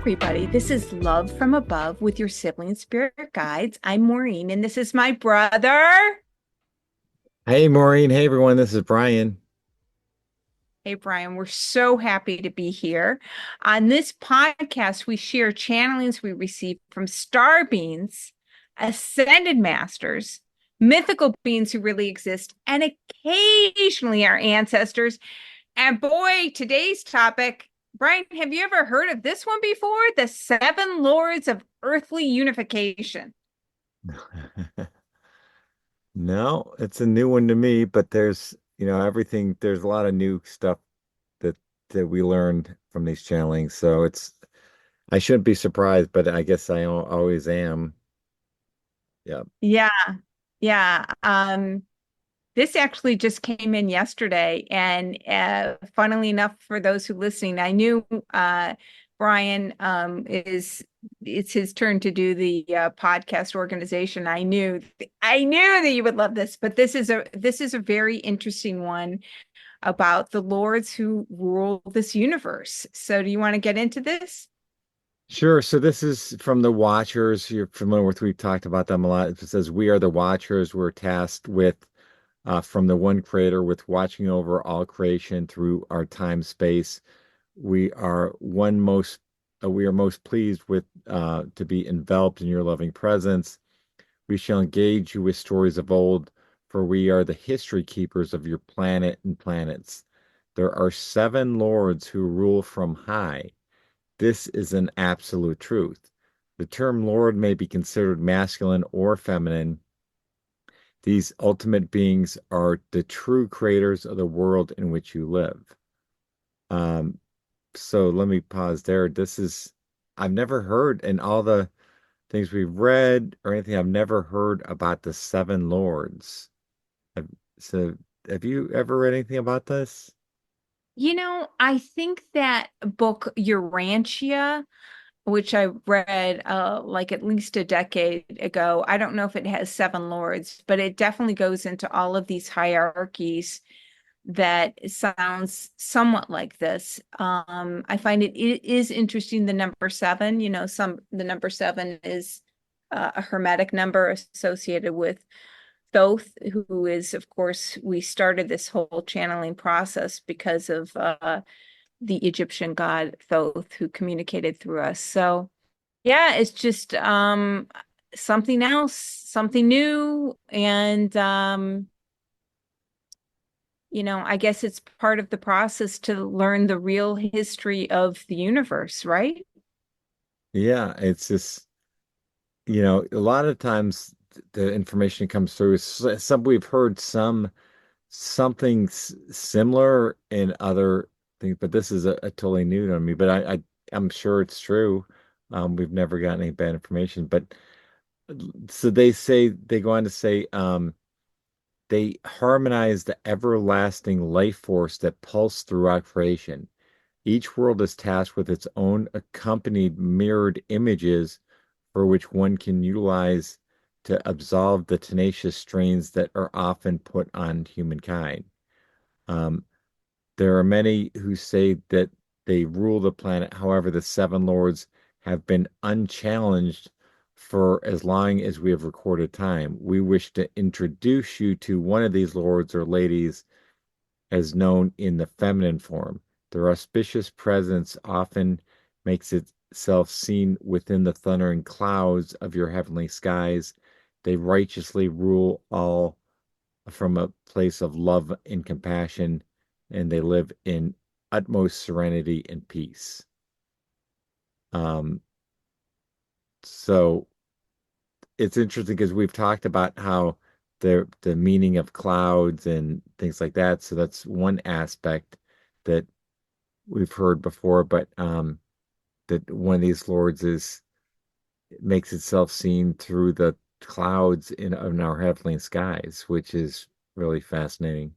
everybody. This is Love from Above with your Sibling Spirit Guides. I'm Maureen, and this is my brother. Hey Maureen, hey everyone, this is Brian. Hey, Brian, we're so happy to be here. On this podcast, we share channelings we receive from star beings, ascended masters, mythical beings who really exist, and occasionally our ancestors. And boy, today's topic, Brian, have you ever heard of this one before? The Seven Lords of Earthly Unification. No, it's a new one to me, but everything, there's a lot of new stuff that that we learned from these channelings. So I shouldn't be surprised, but I guess always am. Yeah. Yeah, yeah. This actually just came in yesterday, and funnily enough, for those who listening, I knew Brian is it's his turn to do the podcast organization. I knew that you would love this, but this is a very interesting one about the lords who rule this universe. So, do you want to get into this? Sure. So this is from the Watchers. You're familiar with, we've talked about them a lot. It says, "We are the Watchers. We're tasked with, from the one creator, with watching over all creation through our time space. We are most pleased with to be enveloped in your loving presence. We shall engage you with stories of old, for we are the history keepers of your planet and planets. There are seven lords who rule from high. This is an absolute truth. The term Lord may be considered masculine or feminine. These ultimate beings are the true creators of the world in which you live." Um, so let me pause there. I've never heard in all the things we've read or anything, I've never heard about the seven lords. Have, so have you ever read anything about this? I think that book Urantia, which I read like at least a decade ago. I don't know if it has seven lords, but it definitely goes into all of these hierarchies that sounds somewhat like this. I find it is interesting the number seven. The number seven is a hermetic number associated with Thoth, who is, of course, we started this whole channeling process because of the Egyptian god Thoth, who communicated through us. So yeah, it's just something else, something new. And I guess it's part of the process to learn the real history of the universe, right? Yeah, it's just, a lot of times the information comes through. Some we've heard something similar in other things, but this is a totally new to me. But I'm sure it's true. We've never gotten any bad information, but so they go on to say, they harmonize the everlasting life force that pulsed throughout creation. Each world is tasked with its own accompanied mirrored images for which one can utilize to absolve the tenacious strains that are often put on humankind. Um, there are many who say that they rule the planet. However, the seven lords have been unchallenged for as long as we have recorded time. We wish to introduce you to one of these lords or ladies as known in the feminine form. Their auspicious presence often makes itself seen within the thundering clouds of your heavenly skies. They righteously rule all from a place of love and compassion, and they live in utmost serenity and peace. Um, so it's interesting because we've talked about how the meaning of clouds and things like that. So that's one aspect that we've heard before, but that one of these lords is makes itself seen through the clouds in our heavenly skies, which is really fascinating.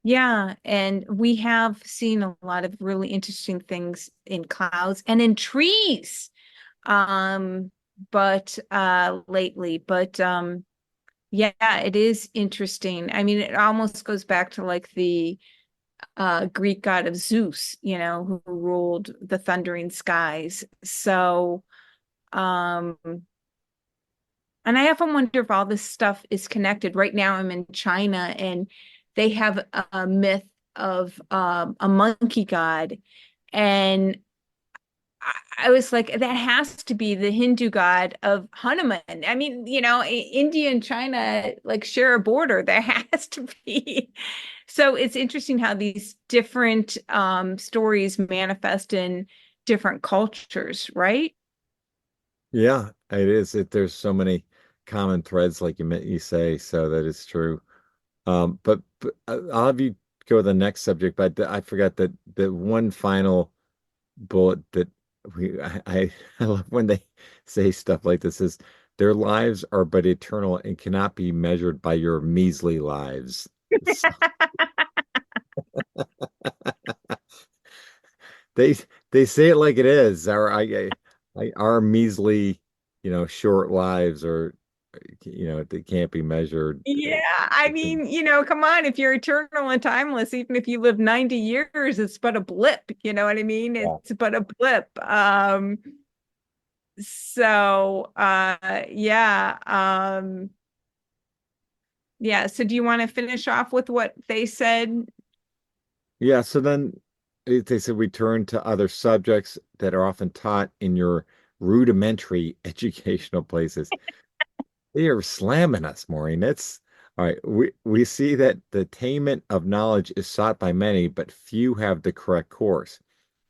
Yeah, and we have seen a lot of really interesting things in clouds and in trees. Um, but lately, but yeah, it is interesting. I mean, it almost goes back to like the Greek god of Zeus, who ruled the thundering skies. So, um, and I often wonder if all this stuff is connected. Right now, I'm in China and they have a myth of a monkey god. And I was like, that has to be the Hindu god of Hanuman. I mean, India and China like share a border. There has to be. So it's interesting how these different stories manifest in different cultures, right? Yeah, it is. There's so many common threads, like you say, so that is true. But I'll have you go to the next subject. But I forgot that the one final bullet that I love when they say stuff like this is their lives are but eternal and cannot be measured by your measly lives. So they they say it like it is. Our measly, short lives are, they can't be measured. Yeah, I mean, come on, if you're eternal and timeless, even if you live 90 years, it's but a blip, you know what I mean? Yeah. It's but a blip. So yeah, so do you want to finish off with what they said? Yeah, so then they said we turn to other subjects that are often taught in your rudimentary educational places. They are slamming us, Maureen. It's all right. We see that the attainment of knowledge is sought by many, but few have the correct course.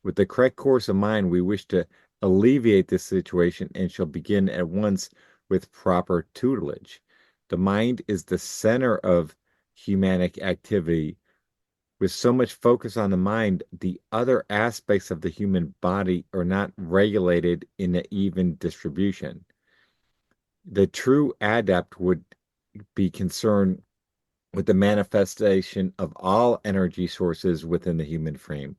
With the correct course of mind, we wish to alleviate this situation and shall begin at once with proper tutelage. The mind is the center of humanic activity. With so much focus on the mind, the other aspects of the human body are not regulated in an even distribution. The true adept would be concerned with the manifestation of all energy sources within the human frame,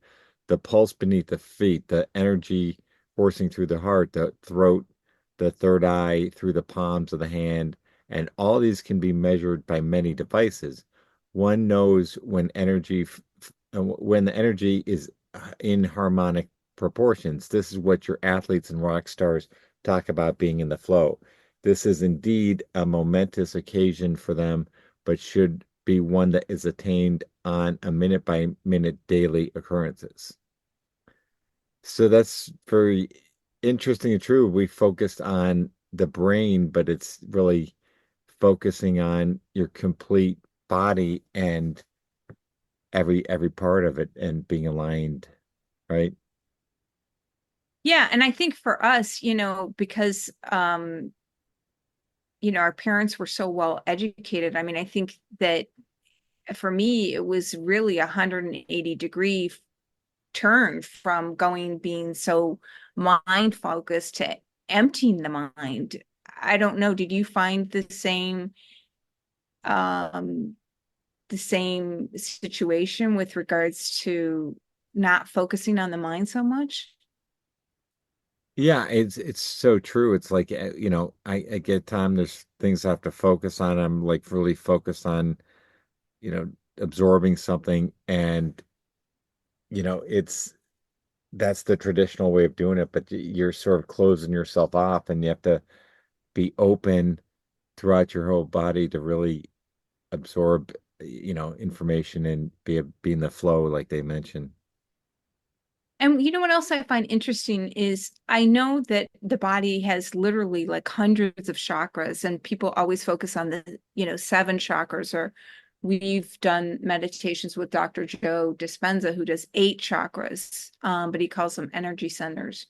the pulse beneath the feet, the energy coursing through the heart, the throat, the third eye, through the palms of the hand, and all these can be measured by many devices. One knows when the energy is in harmonic proportions. This is what your athletes and rock stars talk about being in the flow. This is indeed a momentous occasion for them, but should be one that is attained on a minute by minute daily occurrences. So that's very interesting and true. We focused on the brain, but it's really focusing on your complete body and every part of it and being aligned, right? Yeah, and I think for us, because our parents were so well educated. I mean, I think that for me, it was really a 180-degree turn from being so mind focused to emptying the mind. I don't know. Did you find um, the same situation with regards to not focusing on the mind so much? Yeah, it's so true. It's like I get time. There's things I have to focus on. I'm like really focused on absorbing something, and it's that's the traditional way of doing it. But you're sort of closing yourself off, and you have to be open throughout your whole body to really absorb information and be in the flow, like they mentioned. And you know what else I find interesting is I know that the body has literally like hundreds of chakras, and people always focus on the, seven chakras, or we've done meditations with Dr. Joe Dispenza, who does eight chakras, but he calls them energy centers.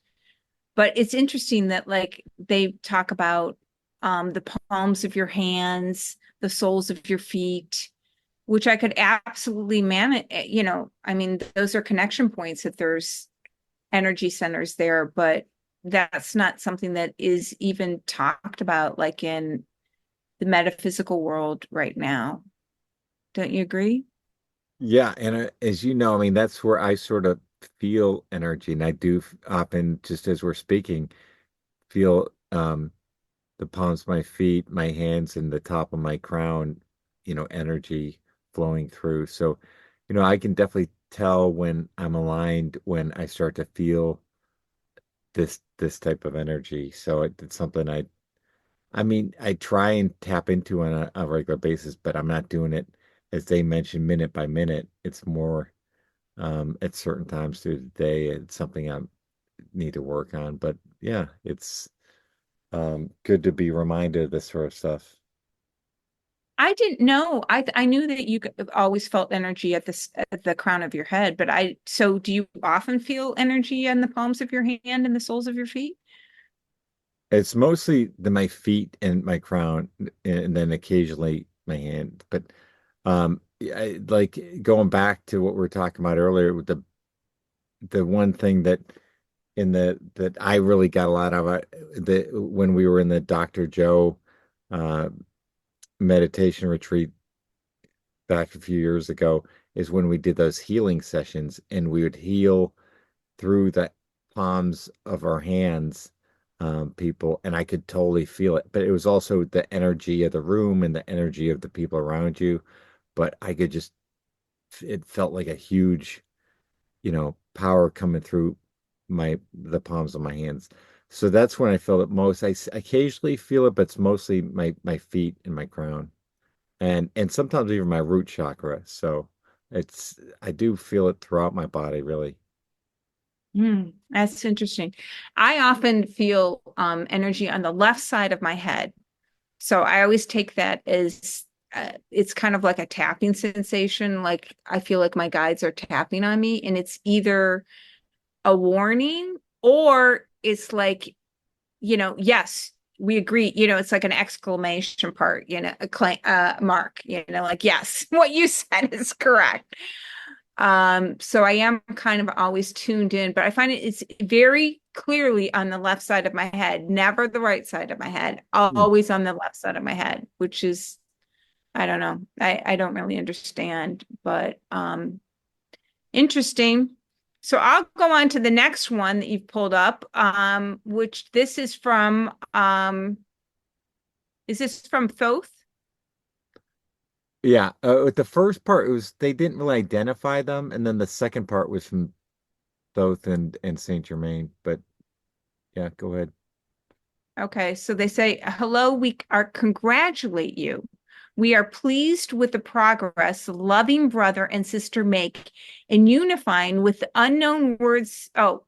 But it's interesting that like they talk about the palms of your hands, the soles of your feet, which I could absolutely manage. I mean, those are connection points if there's energy centers there, but that's not something that is even talked about like in the metaphysical world right now. Don't you agree? Yeah, and as you know, I mean, that's where I sort of feel energy, and I do often, just as we're speaking, feel the palms of my feet, my hands, and the top of my crown, energy flowing through. So I can definitely tell when I'm aligned when I start to feel this type of energy. So it's something I mean, I try and tap into on a regular basis, but I'm not doing it as they mentioned minute by minute. It's more at certain times through the day. It's something I need to work on. But yeah, it's good to be reminded of this sort of stuff. I didn't know. I knew that always felt energy at at the crown of your head, but so do you often feel energy in the palms of your hand and the soles of your feet? It's mostly my feet and my crown, and then occasionally my hand. But like going back to what we were talking about earlier, with the one thing that in the that I really got a lot of the when we were in the Dr. Joe uh, meditation retreat back a few years ago is when we did those healing sessions, and we would heal through the palms of our hands, people, and I could totally feel it. But it was also the energy of the room and the energy of the people around you. But I could just, it felt like a huge, power coming through the palms of my hands. So that's when I felt it most. Occasionally feel it, but it's mostly my feet and my crown, and sometimes even my root chakra. So I do feel it throughout my body, really. That's interesting. I often feel energy on the left side of my head. So I always take that as it's kind of like a tapping sensation. Like I feel like my guides are tapping on me, and it's either a warning or it's like, yes, we agree. It's like an exclamation part, mark, like, yes, what you said is correct. So I am kind of always tuned in, but I find it's very clearly on the left side of my head, never the right side of my head, Hmm. always on the left side of my head, which is, I don't know. I don't really understand, but interesting. So I'll go on to the next one that you've pulled up, which this is this from Thoth? Yeah, with the first part, it was they didn't really identify them, and then the second part was from Thoth and Saint Germain. But yeah, go ahead. Okay, so they say, hello, we are congratulate you. We are pleased with the progress loving brother and sister make in unifying with the unknown words. Oh,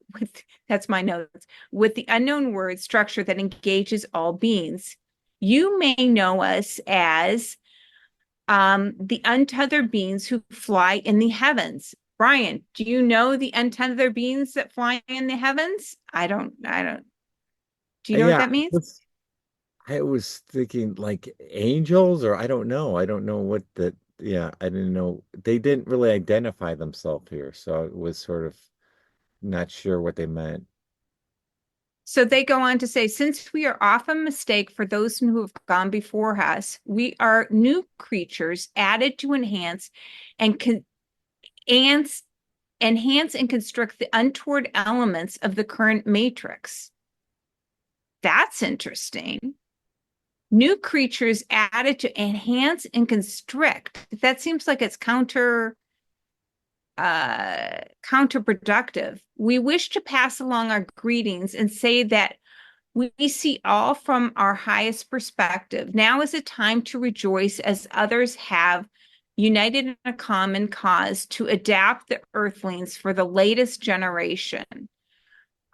that's my notes. With the unknown word structure that engages all beings. You may know us as the untethered beings who fly in the heavens. Brian, do you know the untethered beings that fly in the heavens? I don't. Do you know what Yeah, that means? I was thinking like angels, or I don't know. I don't know what that. Yeah, I didn't know. They didn't really identify themselves here, so it was sort of not sure what they meant. So they go on to say, since we are often mistake for those who have gone before us, we are new creatures added to and enhance, enhance and construct the untoward elements of the current matrix. That's interesting. New creatures added to enhance and constrict. That seems like it's counterproductive. We wish to pass along our greetings and say that we see all from our highest perspective. Now is a time to rejoice as others have united in a common cause to adapt the earthlings for the latest generation.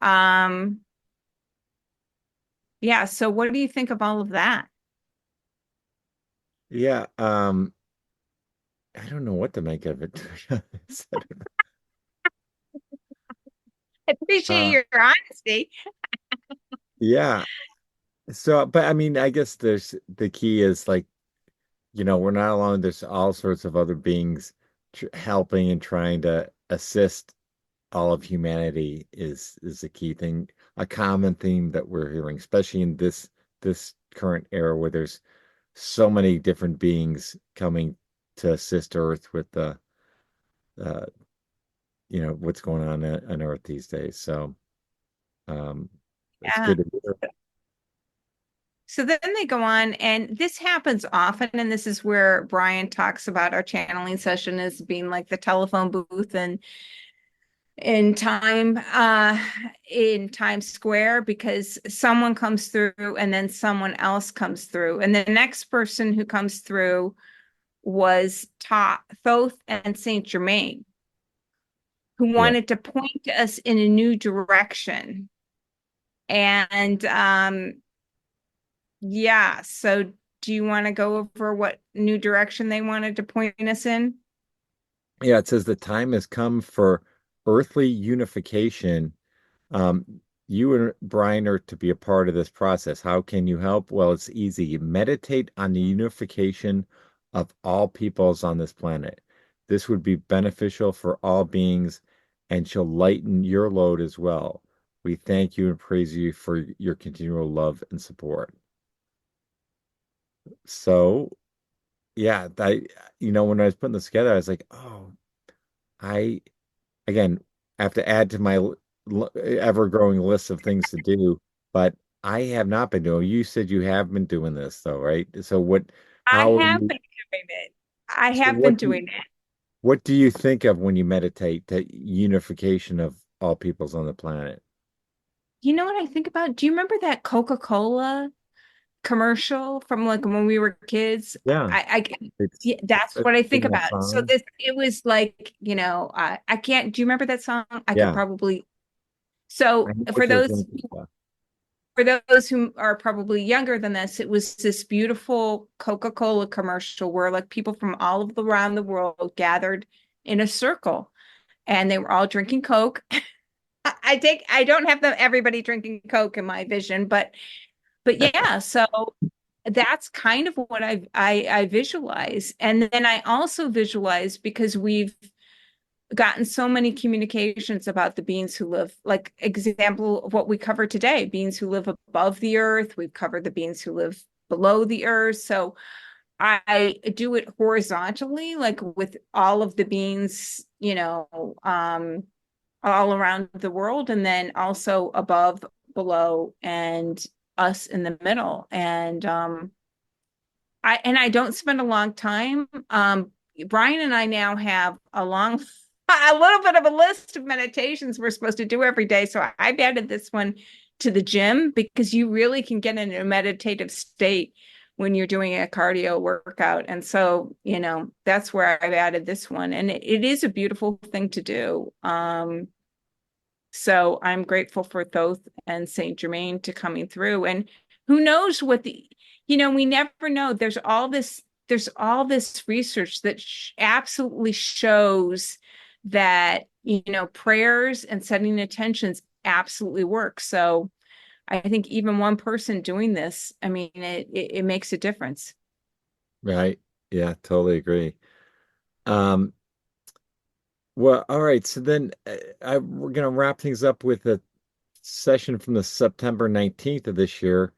Um, yeah, so what do you think of all of that? Yeah, I don't know what to make of it, to be honest. I don't know. I appreciate Uh, your honesty. yeah. So, but I mean, I guess there's the key is like, we're not alone. There's all sorts of other beings tr helping and trying to assist all of humanity is the key thing, a common theme that we're hearing, especially in this current era where there's so many different beings coming to assist Earth with the uh, what's going on Earth these days. So um, it's Yeah. good to hear. So then they go on, and this happens often. And this is where Brian talks about our channeling session as being like the telephone booth and in time, in Times Square, because someone comes through and then someone else comes through. And the next person who comes through was Thoth and Saint Germain, who Yeah. wanted to point us in a new direction. And yeah, so do you want to go over what new direction they wanted to point us in? Yeah, it says the time has come for earthly unification. You and Brian are to be a part of this process. How can you help? Well, it's easy. You meditate on the unification of all peoples on this planet. This would be beneficial for all beings and shall lighten your load as well. We thank you and praise you for your continual love and support. So, yeah, when I was putting this together, I was like, oh, I again, I have to add to my ever-growing list of things to do, but I have not been doing. You said you have been doing this though, right? So I how are have you, been doing it. I so have been doing it. what do you think of when you meditate, the unification of all peoples on the planet? You know what I think about? Do you remember that Coca-Cola commercial from like when we were kids? Yeah, it's Yeah, that's a what I think famous about. So song. this, it was like, I can't, do you remember that song? I could Yeah, probably, I so know what you're thinking. Yeah. for those who are probably younger than this, it was this beautiful Coca-Cola commercial where like people from all of around the world gathered in a circle and they were all drinking Coke. I don't have them everybody drinking Coke in my vision, but yeah, so that's kind of what I visualize. And then I also visualize because we've gotten so many communications about the beings who live, like example of what we covered today, beings who live above the earth. We've covered the beings who live below the earth. So I do it horizontally, like with all of the beings, all around the world, and then also above, below, and us in the middle. And I don't spend a long time. Brian and I now have a little bit of a list of meditations we're supposed to do every day. So I've added this one to the gym because you really can get in a meditative state when you're doing a cardio workout. And so, that's where I've added this one. And it is a beautiful thing to do. So I'm grateful for Thoth and Saint Germain to coming through. And who knows we never know. There's all this research that absolutely shows that, prayers and setting intentions absolutely work. So I think even one person doing this, I mean, it makes a difference. Right. Yeah, totally agree. Um, well, all right. So then we're going to wrap things up with a session from the September 19th of this year,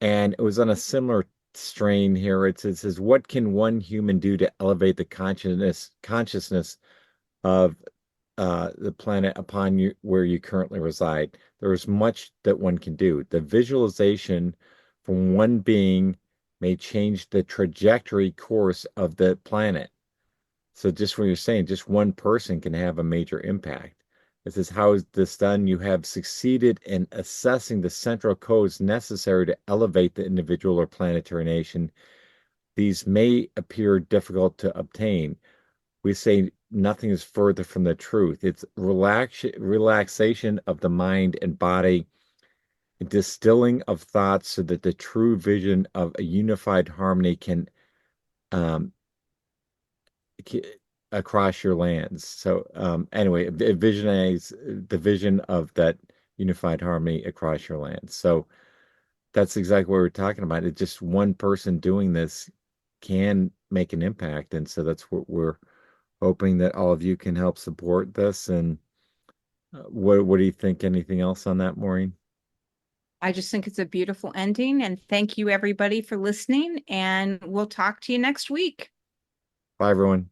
and it was on a similar strain here. It says, what can one human do to elevate the consciousness of the planet upon you where you currently reside? There is much that one can do. The visualization from one being may change the trajectory course of the planet. So just what you're saying, just one person can have a major impact. It says, how is this done? You have succeeded in assessing the central codes necessary to elevate the individual or planetary nation. These may appear difficult to obtain. We say nothing is further from the truth. It's relaxation of the mind and body, distilling of thoughts so that the true vision of a unified harmony can um, across your lands. So anyway, visualize the vision of that unified harmony across your lands. So that's exactly what we're talking about. It's just one person doing this can make an impact. And so that's what we're hoping that all of you can help support this. And what do you think? Anything else on that, Maureen? I just think it's a beautiful ending. And thank you, everybody, for listening. And we'll talk to you next week. Bye, everyone.